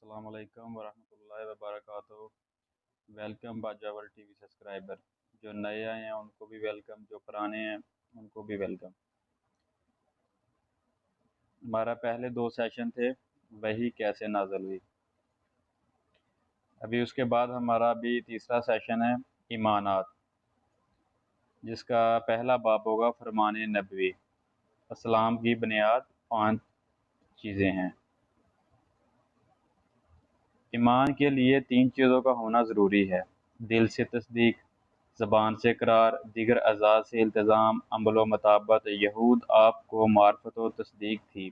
السلام علیکم ورحمۃ اللہ وبرکاتہ۔ ویلکم باجاور ٹی وی سبسکرائبر، جو نئے آئے ہیں ان کو بھی ویلکم، جو پرانے ہیں ان کو بھی ویلکم۔ ہمارا پہلے 2 سیشن تھے، وہی کیسے نازل ہوئی۔ ابھی اس کے بعد ہمارا بھی تیسرا سیشن ہے ایمانات، جس کا پہلا باب ہوگا فرمان نبوی۔ اسلام کی بنیاد 5 چیزیں ہیں۔ ایمان کے لیے 3 چیزوں کا ہونا ضروری ہے: دل سے تصدیق، زبان سے اقرار، دیگر اعضاء سے التزام، عمل و مطابقت۔ یہود آپ کو معرفت و تصدیق تھی،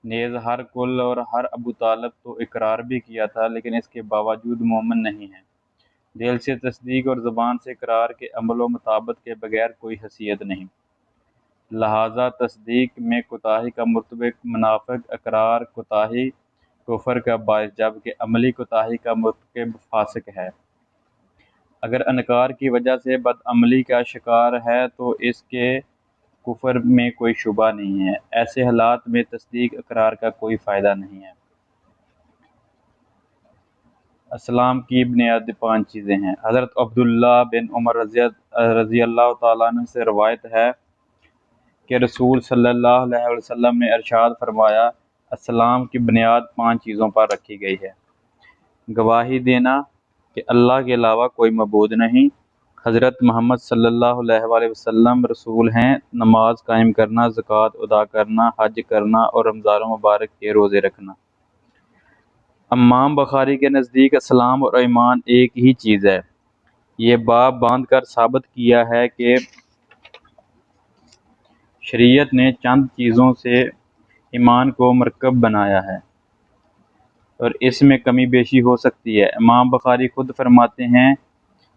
نیز ہر کل اور ہر ابو طالب تو اقرار بھی کیا تھا، لیکن اس کے باوجود مومن نہیں ہیں۔ دل سے تصدیق اور زبان سے اقرار کے عمل و مطابقت کے بغیر کوئی حیثیت نہیں، لہذا تصدیق میں کوتاہی کا مرتکب منافق، اقرار کوتاہی کفر کا باعث، جبکہ عملی کوتاہی کا مرتکب فاسق ہے۔ اگر انکار کی وجہ سے بدعملی کا شکار ہے تو اس کے کفر میں کوئی شبہ نہیں ہے۔ ایسے حالات میں تصدیق اقرار کا کوئی فائدہ نہیں ہے۔ اسلام کی بنیادی 5 چیزیں ہیں۔ حضرت عبداللہ بن عمر رضی اللہ تعالیٰ عنہ سے روایت ہے کہ رسول صلی اللہ علیہ وسلم نے ارشاد فرمایا، اسلام کی بنیاد 5 چیزوں پر رکھی گئی ہے: گواہی دینا کہ اللہ کے علاوہ کوئی معبود نہیں، حضرت محمد صلی اللہ علیہ وآلہ وسلم رسول ہیں، نماز قائم کرنا، زکوٰۃ ادا کرنا، حج کرنا اور رمضان مبارک کے روزے رکھنا۔ امام بخاری کے نزدیک اسلام اور ایمان ایک ہی چیز ہے۔ یہ باب باندھ کر ثابت کیا ہے کہ شریعت نے چند چیزوں سے ایمان کو مرکب بنایا ہے اور اس میں کمی بیشی ہو سکتی ہے۔ امام بخاری خود فرماتے ہیں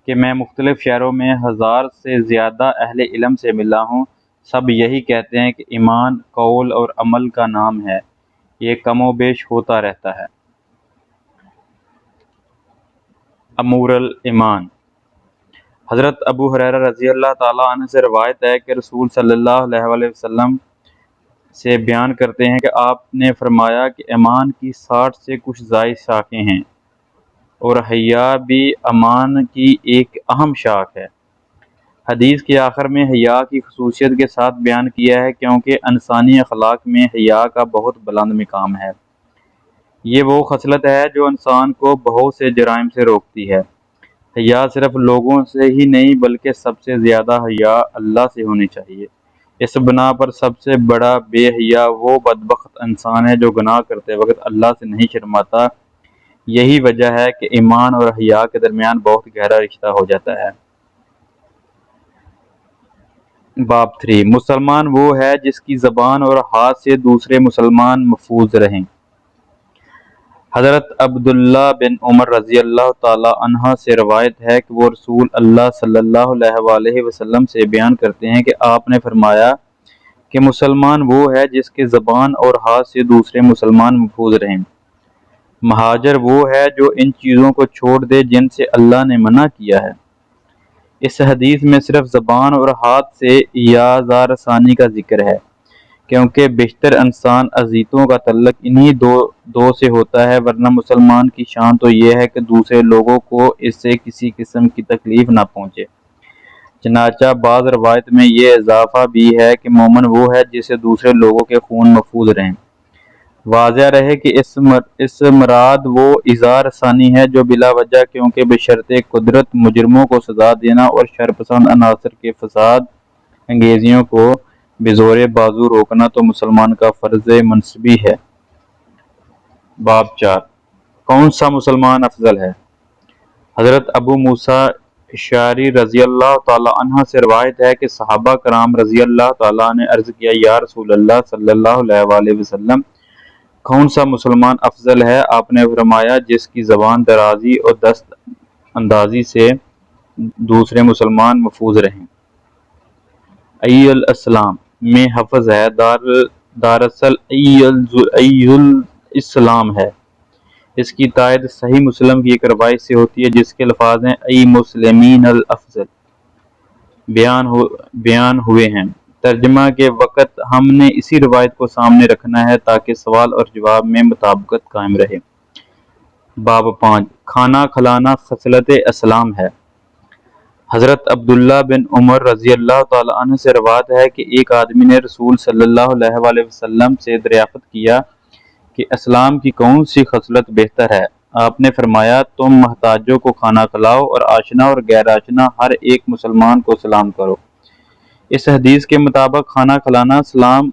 کہ میں مختلف شہروں میں 1000 سے زیادہ اہل علم سے ملا ہوں، سب یہی کہتے ہیں کہ ایمان قول اور عمل کا نام ہے، یہ کم و بیش ہوتا رہتا ہے۔ امور الایمان۔ حضرت ابو ہریرہ رضی اللہ تعالیٰ عنہ سے روایت ہے کہ رسول صلی اللہ علیہ وآلہ وسلم سے بیان کرتے ہیں کہ آپ نے فرمایا کہ ایمان کی 60 سے کچھ زائد شاخیں ہیں، اور حیا بھی ایمان کی ایک اہم شاخ ہے۔ حدیث کے آخر میں حیا کی خصوصیت کے ساتھ بیان کیا ہے، کیونکہ انسانی اخلاق میں حیا کا بہت بلند مقام ہے۔ یہ وہ خصلت ہے جو انسان کو بہت سے جرائم سے روکتی ہے۔ حیا صرف لوگوں سے ہی نہیں بلکہ سب سے زیادہ حیا اللہ سے ہونی چاہیے۔ اس بنا پر سب سے بڑا بے حیا وہ بدبخت انسان ہے جو گناہ کرتے وقت اللہ سے نہیں شرماتا۔ یہی وجہ ہے کہ ایمان اور حیا کے درمیان بہت گہرا رشتہ ہو جاتا ہے۔ باب 3، مسلمان وہ ہے جس کی زبان اور ہاتھ سے دوسرے مسلمان محفوظ رہیں۔ حضرت عبداللہ بن عمر رضی اللہ تعالی عنہ سے روایت ہے کہ وہ رسول اللہ صلی اللہ علیہ وآلہ وسلم سے بیان کرتے ہیں کہ آپ نے فرمایا کہ مسلمان وہ ہے جس کے زبان اور ہاتھ سے دوسرے مسلمان محفوظ رہیں۔ مہاجر وہ ہے جو ان چیزوں کو چھوڑ دے جن سے اللہ نے منع کیا ہے۔ اس حدیث میں صرف زبان اور ہاتھ سے اعزار ثانی کا ذکر ہے، کیونکہ بیشتر انسان اذیتوں کا تعلق انہی دو سے ہوتا ہے، ورنہ مسلمان کی شان تو یہ ہے کہ دوسرے لوگوں کو اس سے کسی قسم کی تکلیف نہ پہنچے۔ چنانچہ بعض روایت میں یہ اضافہ بھی ہے کہ مومن وہ ہے جسے دوسرے لوگوں کے خون محفوظ رہیں۔ واضح رہے کہ اس مراد وہ اظہار ثانی ہے جو بلا وجہ، کیونکہ بشرط قدرت مجرموں کو سزا دینا اور شرپسند عناصر کے فساد انگیزیوں کو بزور بازو روکنا تو مسلمان کا فرض منصبی ہے۔ باب 4، کون سا مسلمان افضل ہے؟ حضرت ابو موسیٰ اشعری رضی اللہ تعالی عنہ سے روایت ہے کہ صحابہ کرام رضی اللہ تعالیٰ نے عرض کیا، یا رسول اللہ صلی اللہ علیہ وآلہ وسلم، کون سا مسلمان افضل ہے؟ آپ نے فرمایا، جس کی زبان درازی اور دست اندازی سے دوسرے مسلمان محفوظ رہیں۔ ای الاسلام میں حفظ ہے، دراصل ای الاسلام ہے۔ اس کی تائید صحیح مسلم کی ایک روایت سے ہوتی ہے جس کے الفاظ ہیں ای مسلمین الافضل بیان ہوئے ہیں۔ ترجمہ کے وقت ہم نے اسی روایت کو سامنے رکھنا ہے تاکہ سوال اور جواب میں مطابقت قائم رہے۔ باب 5 کھانا کھلانا خصلت اسلام ہے۔ حضرت عبداللہ بن عمر رضی اللہ تعالیٰ عنہ سے روایت ہے کہ ایک آدمی نے رسول صلی اللہ علیہ وآلہ وسلم سے دریافت کیا کہ اسلام کی کون سی خصلت بہتر ہے۔ آپ نے فرمایا، تم محتاجوں کو کھانا کھلاؤ اور آشنا اور غیر آشنا ہر ایک مسلمان کو سلام کرو۔ اس حدیث کے مطابق کھانا کھلانا سلام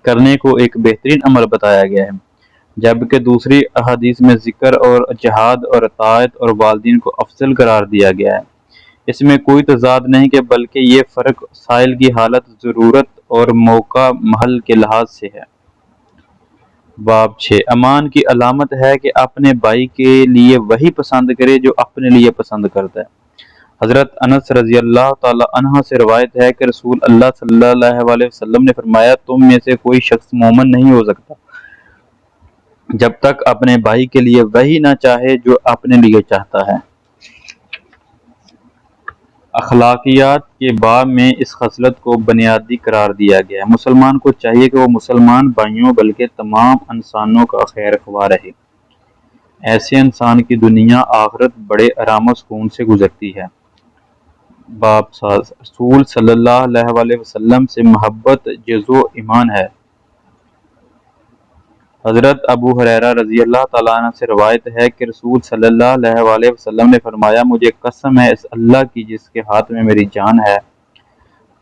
کرنے کو ایک بہترین عمل بتایا گیا ہے، جبکہ دوسری احادیث میں ذکر اور جہاد اور اطاعت اور والدین کو افضل قرار دیا گیا ہے۔ اس میں کوئی تضاد نہیں کہ بلکہ یہ فرق سائل کی حالت، ضرورت اور موقع محل کے لحاظ سے ہے۔ باب 6 امان کی علامت ہے کہ اپنے بھائی کے لیے وہی پسند کرے جو اپنے لیے پسند کرتا ہے۔ حضرت انس رضی اللہ تعالی عنہ سے روایت ہے کہ رسول اللہ صلی اللہ علیہ وآلہ وسلم نے فرمایا، تم میں سے کوئی شخص مومن نہیں ہو سکتا جب تک اپنے بھائی کے لیے وہی نہ چاہے جو اپنے لیے چاہتا ہے۔ اخلاقیات کے باب میں اس خصلت کو بنیادی قرار دیا گیا ہے۔ مسلمان کو چاہیے کہ وہ مسلمان بھائیوں بلکہ تمام انسانوں کا خیر خواہ رہے۔ ایسے انسان کی دنیا آخرت بڑے آرام و سکون سے گزرتی ہے۔ باب 7 رسول صلی اللہ علیہ وآلہ وسلم سے محبت جزو ایمان ہے۔ حضرت ابو ہریرہ رضی اللہ تعالیٰ عنہ سے روایت ہے کہ رسول صلی اللہ علیہ وآلہ وسلم نے فرمایا، مجھے قسم ہے اس اللہ کی جس کے ہاتھ میں میری جان ہے،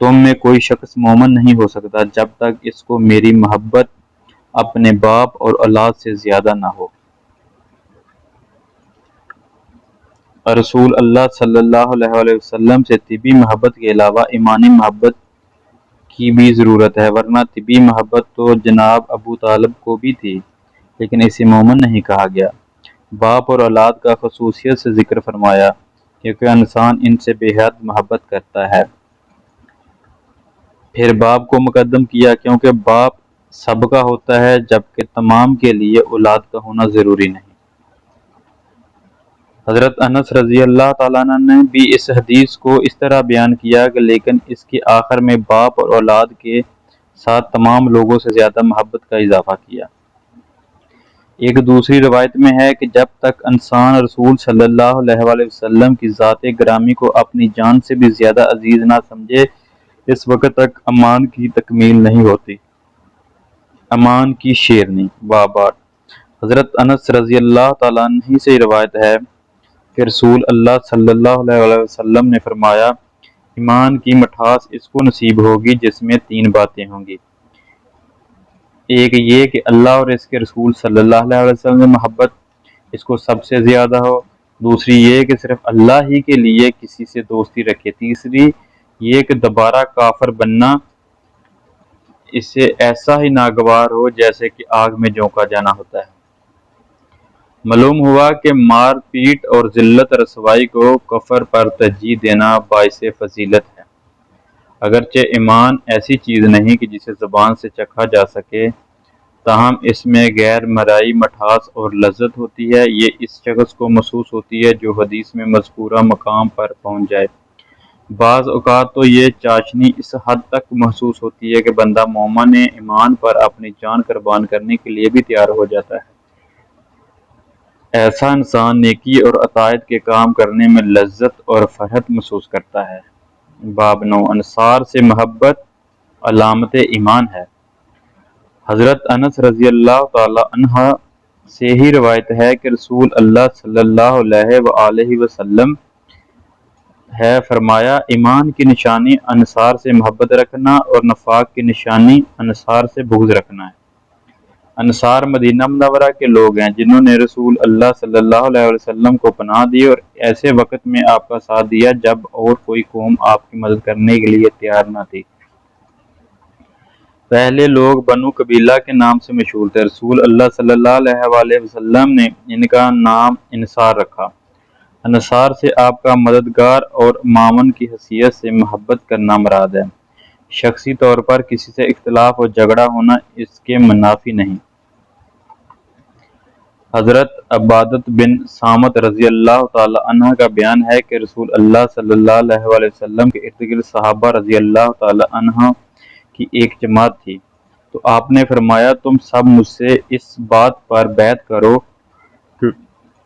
تم میں کوئی شخص مومن نہیں ہو سکتا جب تک اس کو میری محبت اپنے باپ اور اولاد سے زیادہ نہ ہو۔ رسول اللہ صلی اللہ علیہ وآلہ وسلم سے طبی محبت کے علاوہ ایمانی محبت کی بھی ضرورت ہے، ورنہ طبی محبت تو جناب ابو طالب کو بھی تھی لیکن اسے مومن نہیں کہا گیا۔ باپ اور اولاد کا خصوصیت سے ذکر فرمایا کیونکہ انسان ان سے بے حد محبت کرتا ہے۔ پھر باپ کو مقدم کیا کیونکہ باپ سب کا ہوتا ہے جبکہ تمام کے لیے اولاد کا ہونا ضروری نہیں۔ حضرت انس رضی اللہ تعالیٰ عنہ نے بھی اس حدیث کو اس طرح بیان کیا کہ لیکن اس کے آخر میں باپ اور اولاد کے ساتھ تمام لوگوں سے زیادہ محبت کا اضافہ کیا۔ ایک دوسری روایت میں ہے کہ جب تک انسان رسول صلی اللہ علیہ وآلہ وسلم کی ذات گرامی کو اپنی جان سے بھی زیادہ عزیز نہ سمجھے، اس وقت تک امان کی تکمیل نہیں ہوتی۔ امان کی شیرنی۔ باب 8 حضرت انس رضی اللہ تعالیٰ عنہ سے روایت ہے کہ رسول اللہ صلی اللہ علیہ وسلم نے فرمایا، ایمان کی مٹھاس اس کو نصیب ہوگی جس میں 3 باتیں ہوں گی۔ ایک یہ کہ اللہ اور اس کے رسول صلی اللہ علیہ وسلم سے محبت اس کو سب سے زیادہ ہو۔ دوسری یہ کہ صرف اللہ ہی کے لیے کسی سے دوستی رکھے۔ تیسری یہ کہ دوبارہ کافر بننا اسے ایسا ہی ناگوار ہو جیسے کہ آگ میں جھونکا جانا ہوتا ہے۔ معلوم ہوا کہ مار پیٹ اور ذلت رسوائی کو کفر پر ترجیح دینا باعث فضیلت ہے۔ اگرچہ ایمان ایسی چیز نہیں کہ جسے زبان سے چکھا جا سکے، تاہم اس میں غیر مرئی مٹھاس اور لذت ہوتی ہے۔ یہ اس شخص کو محسوس ہوتی ہے جو حدیث میں مذکورہ مقام پر پہنچ جائے۔ بعض اوقات تو یہ چاشنی اس حد تک محسوس ہوتی ہے کہ بندہ مومن ایمان پر اپنی جان قربان کرنے کے لیے بھی تیار ہو جاتا ہے۔ ایسا انسان نیکی اور اطاعت کے کام کرنے میں لذت اور فرحت محسوس کرتا ہے۔ باب 9 انصار سے محبت علامت ایمان ہے۔ حضرت انس رضی اللہ تعالی عنہ سے ہی روایت ہے کہ رسول اللہ صلی اللہ علیہ وآلہ وسلم ہے فرمایا، ایمان کی نشانی انصار سے محبت رکھنا اور نفاق کی نشانی انصار سے بغض رکھنا ہے۔ انصار مدینہ منورہ کے لوگ ہیں جنہوں نے رسول اللہ صلی اللہ علیہ وسلم کو پناہ دی اور ایسے وقت میں آپ کا ساتھ دیا جب اور کوئی قوم آپ کی مدد کرنے کے لیے تیار نہ تھی۔ پہلے لوگ بنو قبیلہ کے نام سے مشہور تھے۔ رسول اللہ صلی اللہ علیہ وآلہ وسلم نے ان کا نام انصار رکھا۔ انصار سے آپ کا مددگار اور معاون کی حیثیت سے محبت کرنا مراد ہے۔ شخصی طور پر کسی سے اختلاف اور جھگڑا ہونا اس کے منافی نہیں۔ حضرت عبادت بن صامت رضی اللہ تعالی عنہ کا بیان ہے کہ رسول اللہ صلی اللہ علیہ وآلہ وسلم کے ارد گرد صحابہ رضی اللہ تعالی عنہ کی ایک جماعت تھی، تو آپ نے فرمایا، تم سب مجھ سے اس بات پر بیعت کرو کہ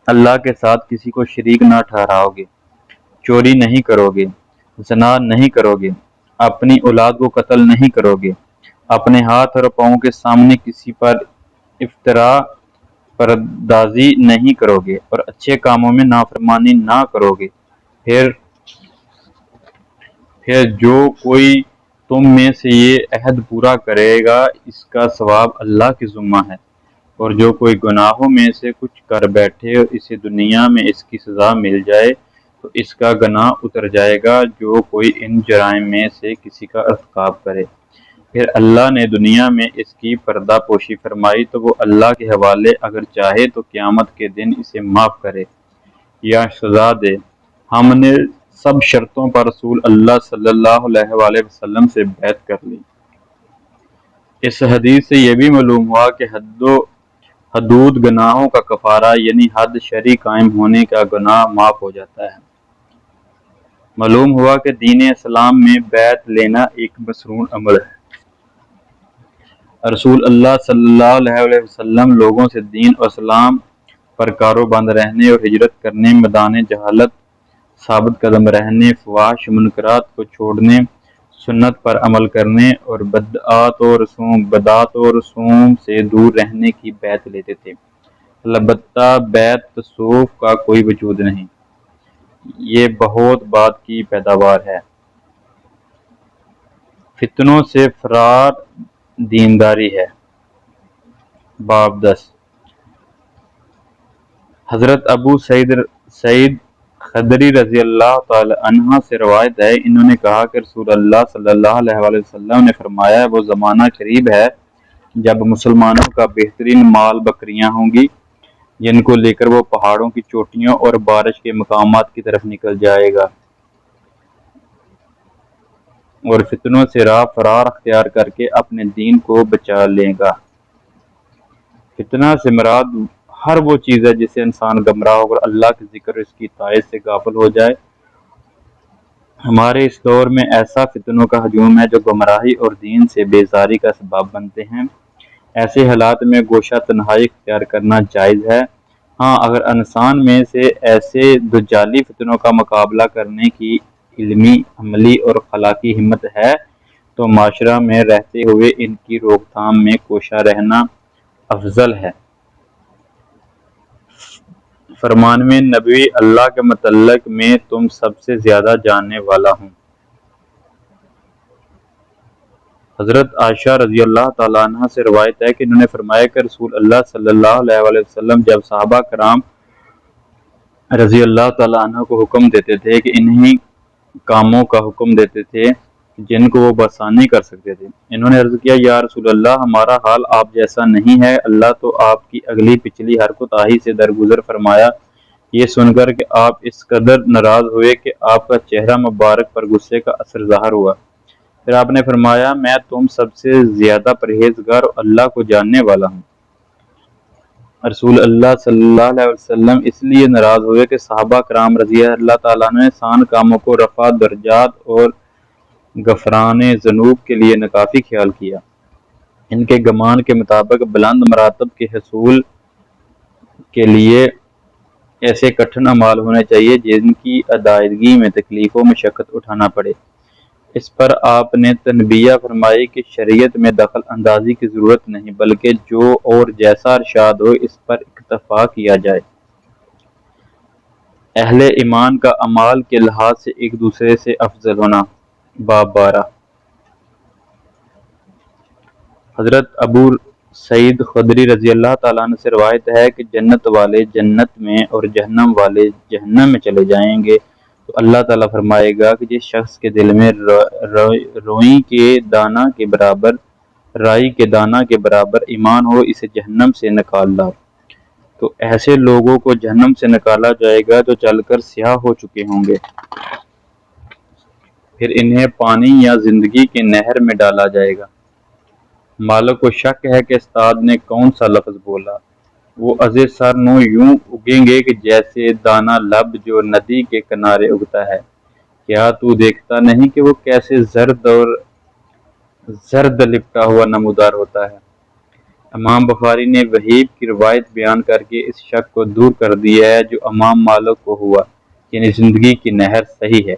اللہ کے ساتھ کسی کو شریک نہ ٹھہراؤ گے، چوری نہیں کرو گے، زنا نہیں کرو گے، اپنی اولاد کو قتل نہیں کرو گے، اپنے ہاتھ اور پاؤں کے سامنے کسی پر افتراء پردازی نہیں کرو گے، اور اچھے کاموں میں نافرمانی نہ کرو گے۔ پھر جو کوئی تم میں سے یہ عہد پورا کرے گا اس کا ثواب اللہ کے ذمہ ہے، اور جو کوئی گناہوں میں سے کچھ کر بیٹھے اور اسے دنیا میں اس کی سزا مل جائے تو اس کا گناہ اتر جائے گا۔ جو کوئی ان جرائم میں سے کسی کا ارتکاب کرے پھر اللہ نے دنیا میں اس کی پردہ پوشی فرمائی تو وہ اللہ کے حوالے اگر چاہے تو قیامت کے دن اسے معاف کرے یا سزا دے۔ ہم نے سب شرطوں پر رسول اللہ صلی اللہ علیہ وآلہ وسلم سے بیعت کر لی۔ اس حدیث سے یہ بھی معلوم ہوا کہ حد و حدود گناہوں کا کفارہ یعنی حد شرعی قائم ہونے کا گناہ معاف ہو جاتا ہے۔ معلوم ہوا کہ دین اسلام میں بیعت لینا ایک مشروع عمل ہے۔ رسول اللہ صلی اللہ علیہ وسلم لوگوں سے دین و اسلام پر کارو بند رہنے اور ہجرت کرنے، میدان جہالت ثابت قدم رہنے، فحش منکرات کو چھوڑنے، سنت پر عمل کرنے اور بدعات و رسوم سے دور رہنے کی بیعت لیتے تھے۔ البتہ بیعت تصوف کا کوئی وجود نہیں، یہ بہت بعد کی پیداوار ہے۔ فتنوں سے فرار دینداری ہے۔ باب 10 حضرت ابو سعید خدری رضی اللہ تعالی عنہ سے روایت ہے، انہوں نے کہا کہ رسول اللہ صلی اللہ علیہ وآلہ وسلم نے فرمایا، وہ زمانہ قریب ہے جب مسلمانوں کا بہترین مال بکریاں ہوں گی جن کو لے کر وہ پہاڑوں کی چوٹیوں اور بارش کے مقامات کی طرف نکل جائے گا، اور فتنوں سے راہ فرار اختیار کر کے اپنے دین کو بچا لے گا۔ فتنہ سے مراد ہر وہ چیز ہے جسے انسان گمراہ ہو کر اللہ کے ذکر اور اس کی اطاعت سے غافل ہو جائے۔ ہمارے اس دور میں ایسا فتنوں کا ہجوم ہے جو گمراہی اور دین سے بیزاری کا سبب بنتے ہیں۔ ایسے حالات میں گوشہ تنہائی اختیار کرنا جائز ہے۔ ہاں، اگر انسان میں سے ایسے دجالی فتنوں کا مقابلہ کرنے کی علمی، عملی اور اخلاقی ہمت ہے تو معاشرہ میں رہتے ہوئے ان کی روک تھام میں کوشاں رہنا افضل ہے۔ فرمان میں نبوی اللہ کے متعلق میں تم سب سے زیادہ جاننے والا ہوں۔ حضرت عائشہ رضی اللہ تعالیٰ عنہ سے روایت ہے کہ انہوں نے فرمایا کہ رسول اللہ صلی اللہ علیہ وآلہ وسلم جب صحابہ کرام رضی اللہ تعالیٰ عنہ کو حکم دیتے تھے کہ انہی کاموں کا حکم دیتے تھے جن کو وہ بآسانی کر سکتے تھے۔ انہوں نے عرض کیا، یا رسول اللہ، ہمارا حال آپ جیسا نہیں ہے۔ اللہ تو آپ کی اگلی پچھلی ہر کوتاہی سے درگزر فرمایا۔ یہ سن کر کہ آپ اس قدر ناراض ہوئے کہ آپ کا چہرہ مبارک پر غصے کا اثر ظاہر ہوا۔ پھر آپ نے فرمایا، میں تم سب سے زیادہ پرہیزگار اور اللہ کو جاننے والا ہوں۔ رسول اللہ صلی اللہ علیہ وسلم اس لیے ناراض ہوئے کہ صحابہ کرام رضی اللہ تعالیٰ عنہ نے آسان کاموں کو رفع درجات اور غفران ذنوب کے لیے ناکافی خیال کیا۔ ان کے گمان کے مطابق بلند مراتب کے حصول کے لیے ایسے کٹھن اعمال ہونے چاہیے جن کی ادائیگی میں تکلیف و مشقت اٹھانا پڑے۔ اس پر آپ نے تنبیہ فرمائی کہ شریعت میں دخل اندازی کی ضرورت نہیں، بلکہ جو اور جیسا ارشاد ہو اس پر اکتفا کیا جائے۔ اہل ایمان کا اعمال کے لحاظ سے ایک دوسرے سے افضل ہونا۔ باب 12 حضرت ابو سعید خدری رضی اللہ تعالیٰ عنہ سے روایت ہے کہ جنت والے جنت میں اور جہنم والے جہنم میں چلے جائیں گے تو اللہ تعالیٰ فرمائے گا کہ جس شخص کے دل میں رائی کے دانہ کے برابر ایمان ہو اسے جہنم سے نکال لاؤ۔ تو ایسے لوگوں کو جہنم سے نکالا جائے گا جو چل کر سیاہ ہو چکے ہوں گے، پھر انہیں پانی یا زندگی کی نہر میں ڈالا جائے گا۔ مالک کو شک ہے کہ استاد نے کون سا لفظ بولا۔ وہ ازے سر نو یوں اگیں گے کہ جیسے دانہ لب جو ندی کے کنارے اگتا ہے۔ کیا تو دیکھتا نہیں کہ وہ کیسے زرد لپٹا ہوا نمودار ہوتا ہے؟ امام بخاری نے وہیب کی روایت بیان کر کے اس شک کو دور کر دیا ہے جو امام مالک کو ہوا، یعنی زندگی کی نہر صحیح ہے۔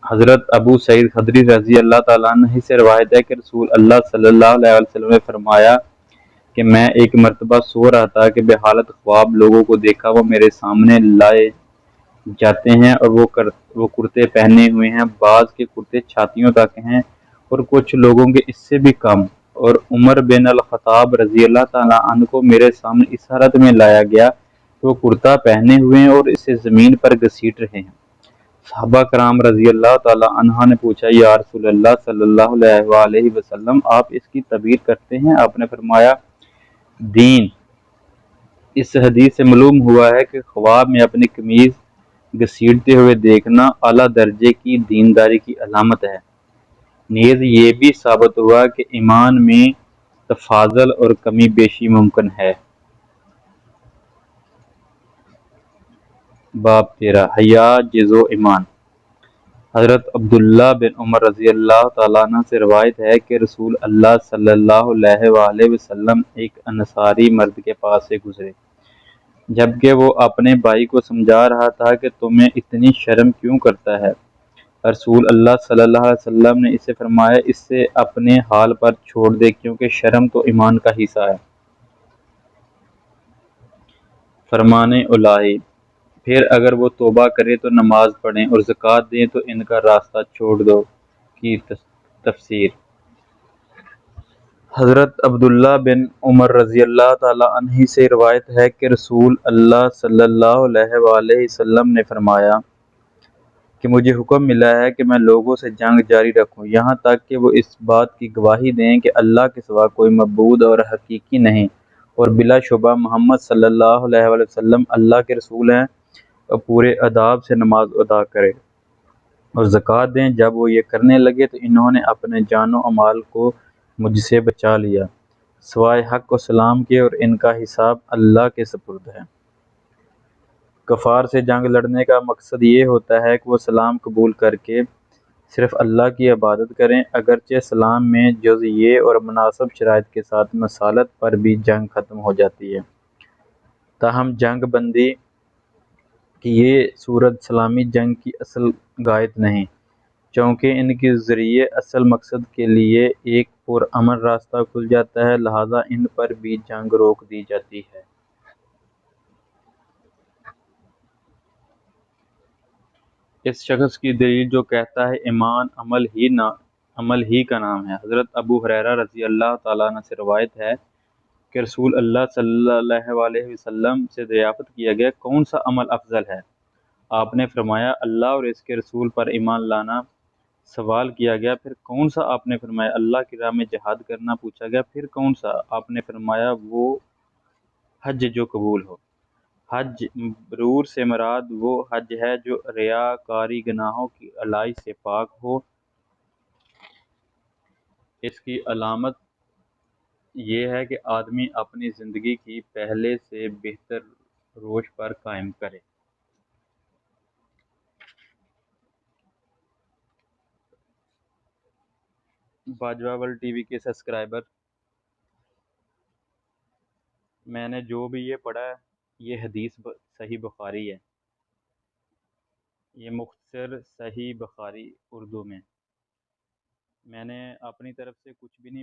حضرت ابو سعید خدری رضی اللہ تعالیٰ عنہ سے روایت ہے کہ رسول اللہ صلی اللہ علیہ وسلم نے فرمایا کہ میں ایک مرتبہ سو رہا تھا کہ بحالت خواب لوگوں کو دیکھا، وہ میرے سامنے لائے جاتے ہیں اور وہ کرتے پہنے ہوئے ہیں، بعض کے کرتے چھاتیوں تک ہیں اور کچھ لوگوں کے اس سے بھی کم، اور عمر بن الخطاب رضی اللہ تعالیٰ عنہ کو میرے سامنے اس حالت میں لایا گیا کہ وہ کرتا پہنے ہوئے ہیں اور اسے زمین پر گھسیٹ رہے ہیں۔ صحابہ کرام رضی اللہ تعالیٰ عنہ نے پوچھا، یا رسول اللہ صلی اللہ علیہ وآلہ وسلم، آپ اس کی تعبیر کرتے ہیں؟ آپ نے فرمایا، دین۔ اس حدیث سے معلوم ہوا ہے کہ خواب میں اپنی قمیض گھسیٹتے ہوئے دیکھنا اعلیٰ درجے کی دینداری کی علامت ہے۔ نیز یہ بھی ثابت ہوا کہ ایمان میں تفاضل اور کمی بیشی ممکن ہے۔ باب 13 حیا جزو ایمان۔ حضرت عبداللہ بن عمر رضی اللہ تعالیٰ عنہ سے روایت ہے کہ رسول اللہ صلی اللہ علیہ وآلہ وسلم ایک انصاری مرد کے پاس سے گزرے، جبکہ وہ اپنے بھائی کو سمجھا رہا تھا کہ تمہیں اتنی شرم کیوں کرتا ہے؟ رسول اللہ صلی اللہ علیہ وسلم نے اسے فرمایا، اس سے اپنے حال پر چھوڑ دے، کیونکہ شرم تو ایمان کا حصہ ہے۔ فرمان الہی، پھر اگر وہ توبہ کرے تو نماز پڑھیں اور زکوٰۃ دیں تو ان کا راستہ چھوڑ دو کی تفسیر۔ حضرت عبداللہ بن عمر رضی اللہ تعالیٰ عنہ سے روایت ہے کہ رسول اللہ صلی اللہ علیہ وآلہ وسلم نے فرمایا کہ مجھے حکم ملا ہے کہ میں لوگوں سے جنگ جاری رکھوں یہاں تک کہ وہ اس بات کی گواہی دیں کہ اللہ کے سوا کوئی معبود اور حقیقی نہیں، اور بلا شبہ محمد صلی اللہ علیہ وآلہ وسلم اللہ کے رسول ہیں، اور پورے اداب سے نماز ادا کرے اور زکوٰۃ دیں۔ جب وہ یہ کرنے لگے تو انہوں نے اپنے جان و مال کو مجھ سے بچا لیا سوائے حق و سلام کے، اور ان کا حساب اللہ کے سپرد ہے۔ کفار سے جنگ لڑنے کا مقصد یہ ہوتا ہے کہ وہ سلام قبول کر کے صرف اللہ کی عبادت کریں، اگرچہ اسلام میں جزیے اور مناسب شرائط کے ساتھ مسالت پر بھی جنگ ختم ہو جاتی ہے۔ تاہم جنگ بندی کی یہ صورت اسلامی جنگ کی اصل غایت نہیں، چونکہ ان کے ذریعے اصل مقصد کے لیے ایک پرامن راستہ کھل جاتا ہے، لہذا ان پر بھی جنگ روک دی جاتی ہے۔ اس شخص کی دلیل جو کہتا ہے ایمان عمل ہی کا نام ہے۔ حضرت ابو ہریرہ رضی اللہ تعالیٰ عنہ سے روایت ہے کہ رسول اللہ صلی اللہ علیہ وآلہ وسلم سے دریافت کیا گیا، کون سا عمل افضل ہے؟ آپ نے فرمایا، اللہ اور اس کے رسول پر ایمان لانا۔ سوال کیا گیا، پھر کون سا؟ آپ نے فرمایا، اللہ کی راہ میں جہاد کرنا۔ پوچھا گیا، پھر کون سا؟ آپ نے فرمایا، وہ حج جو قبول ہو۔ حج مبرور سے مراد وہ حج ہے جو ریاکاری گناہوں کی الائی سے پاک ہو۔ اس کی علامت یہ ہے کہ آدمی اپنی زندگی کی پہلے سے بہتر روش پر قائم کرے۔ باجوہ ورلڈ ٹی وی کے سبسکرائبر، میں نے جو بھی یہ پڑھا ہے یہ حدیث صحیح بخاری ہے، یہ مختصر صحیح بخاری اردو میں، میں نے اپنی طرف سے کچھ بھی نہیں